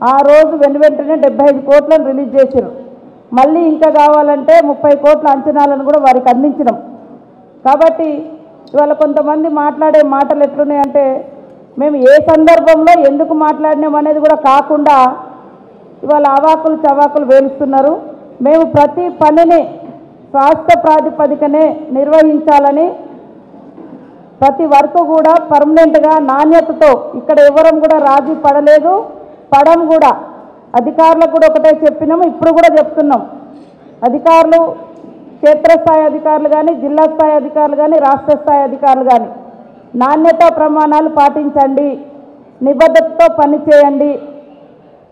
ఆ రోజు వెంటనే 75 కోట్లను రిలీజ్ చేశారు. మళ్ళీ ఇంకా కావాలంటే 30 కోట్ల అంచనాలను కూడా వారికి అందించడం. కాబట్టి ఇవాళ కొంతమంది మాట్లాడే మాటలు ఎట్లున్నాయంటే మేము ఏ సందర్భంలో ఎందుకు మాట్లాడినాం అనేది కూడా కాకుండా ఇవాళ అవాకులు చవాకులు వేలుస్తున్నారు. మేము ప్రతి పనిని స్వాస్థ్య ప్రాతిపదికనే నిర్వహించాలని, ప్రతి వర్క్ కూడా పర్మనెంట్గా నాణ్యతతో ఇక్కడ ఎవరం కూడా రాజీ పడలేదు, పడం కూడా. అధికారులకు కూడా ఒకటే చెప్పినాము, ఇప్పుడు కూడా చెప్తున్నాం. అధికారులు, క్షేత్రస్థాయి అధికారులు కానీ, జిల్లా స్థాయి అధికారులు కానీ, రాష్ట్ర స్థాయి అధికారులు కానీ నాణ్యతా ప్రమాణాలు పాటించండి, నిబద్ధతతో పని చేయండి.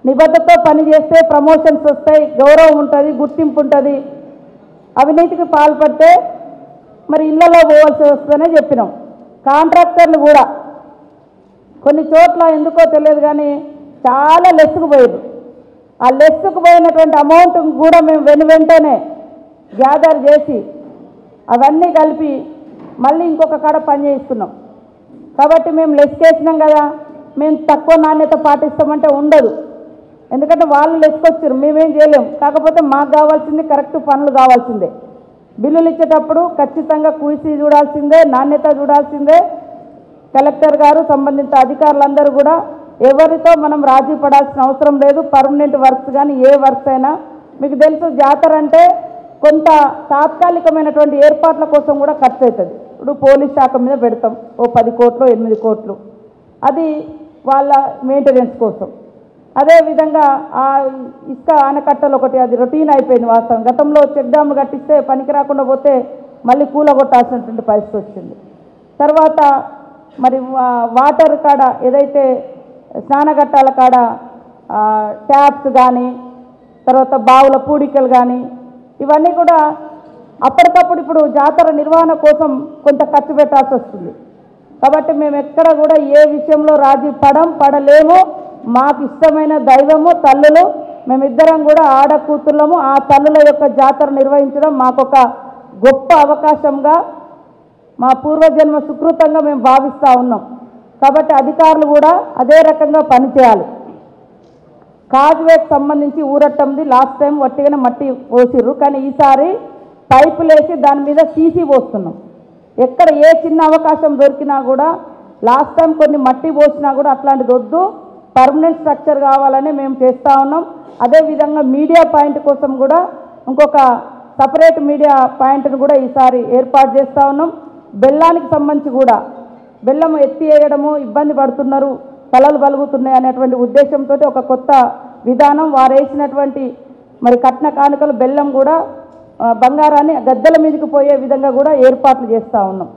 నిబద్ధతతో పని చేస్తే ప్రమోషన్స్ వస్తాయి, గౌరవం ఉంటుంది, గుర్తింపు ఉంటుంది. అవినీతికి పాల్పడితే మరి ఇళ్లలో పోవాల్సి వస్తుందనే చెప్పినాం. కాంట్రాక్టర్లు కూడా కొన్ని చోట్ల ఎందుకో తెలియదు కానీ చాలా లెస్సుకుపోయారు. ఆ లెస్సుకుపోయినటువంటి అమౌంట్ కూడా మేము వెంటనే గ్యాదర్ చేసి అవన్నీ కలిపి మళ్ళీ ఇంకొక కాడ పని చేయిస్తున్నాం. కాబట్టి మేము లెస్కేసినాం కదా, మేము తక్కువ నాణ్యత పాటిస్తామంటే ఉండదు. ఎందుకంటే వాళ్ళు లెస్కొచ్చారు, మేమేం చేయలేం. కాకపోతే మాకు కావాల్సింది కరెక్ట్ పనులు కావాల్సిందే. బిల్లులు ఇచ్చేటప్పుడు ఖచ్చితంగా కూసి చూడాల్సిందే, నాణ్యత చూడాల్సిందే. కలెక్టర్ గారు, సంబంధిత అధికారులందరూ కూడా ఎవరితో మనం రాజీ పడాల్సిన అవసరం లేదు. పర్మనెంట్ వర్క్స్ కానీ ఏ వర్క్స్ అయినా మీకు తెలుసు, జాతర అంటే కొంత తాత్కాలికమైనటువంటి ఏర్పాట్ల కోసం కూడా ఖర్చు అవుతుంది. ఇప్పుడు పోలీస్ శాఖ మీద పెడతాం ఓ 10 కోట్లు 8 కోట్లు, అది వాళ్ళ మెయింటెనెన్స్ కోసం. అదేవిధంగా ఆ ఇసుక ఆనకట్టలు ఒకటి, అది రొటీన్ అయిపోయింది వాస్తవం. గతంలో చెక్ డ్యామ్లు కట్టిస్తే పనికి రాకుండా పోతే మళ్ళీ కూలగొట్టాల్సినటువంటి పరిస్థితి వచ్చింది. తర్వాత మరి వాటర్ కాడ ఏదైతే స్నానఘట్టాల కాడ ట్యాప్స్ కానీ, తర్వాత బావుల పూడికలు కానీ, ఇవన్నీ కూడా అప్పటికప్పుడు ఇప్పుడు జాతర నిర్వహణ కోసం కొంత ఖర్చు పెట్టాల్సి వస్తుంది. కాబట్టి మేము ఎక్కడ కూడా ఏ విషయంలో రాజీ పడలేము. మాకు ఇష్టమైన దైవము తల్లులు, మేమిద్దరం కూడా ఆడ కూతుళ్ళము. ఆ తల్లుల యొక్క జాతర నిర్వహించడం మాకొక గొప్ప అవకాశంగా, మా పూర్వజన్మ సుకృతంగా మేము భావిస్తూ ఉన్నాం. కాబట్టి అధికారులు కూడా అదే రకంగా పనిచేయాలి. కాజ్వేకి సంబంధించి ఊరట్టంది లాస్ట్ టైం వట్టిగానే మట్టి పోసిర్రు, కానీ ఈసారి పైపులు వేసి దాని మీద సీసీ పోస్తున్నాం. ఎక్కడ ఏ చిన్న అవకాశం దొరికినా కూడా, లాస్ట్ టైం కొన్ని మట్టి పోసినా కూడా అట్లాంటిది వద్దు, పర్మనెంట్ స్ట్రక్చర్ కావాలని మేము చేస్తూ ఉన్నాం. అదేవిధంగా మీడియా పాయింట్ కోసం కూడా ఇంకొక సపరేట్ మీడియా పాయింట్ను కూడా ఈసారి ఏర్పాటు చేస్తూ ఉన్నాం. బెల్లానికి సంబంధించి కూడా బెల్లం ఎత్తి వేయడము ఇబ్బంది పడుతున్నారు, తలలు బలుగుతున్నాయి అనేటువంటి ఉద్దేశంతో ఒక కొత్త విధానం, వారు వేసినటువంటి మరి కట్న కానుకలు బెల్లం కూడా బంగారాన్ని గద్దెల మీదకి పోయే విధంగా కూడా ఏర్పాట్లు చేస్తూ ఉన్నాం.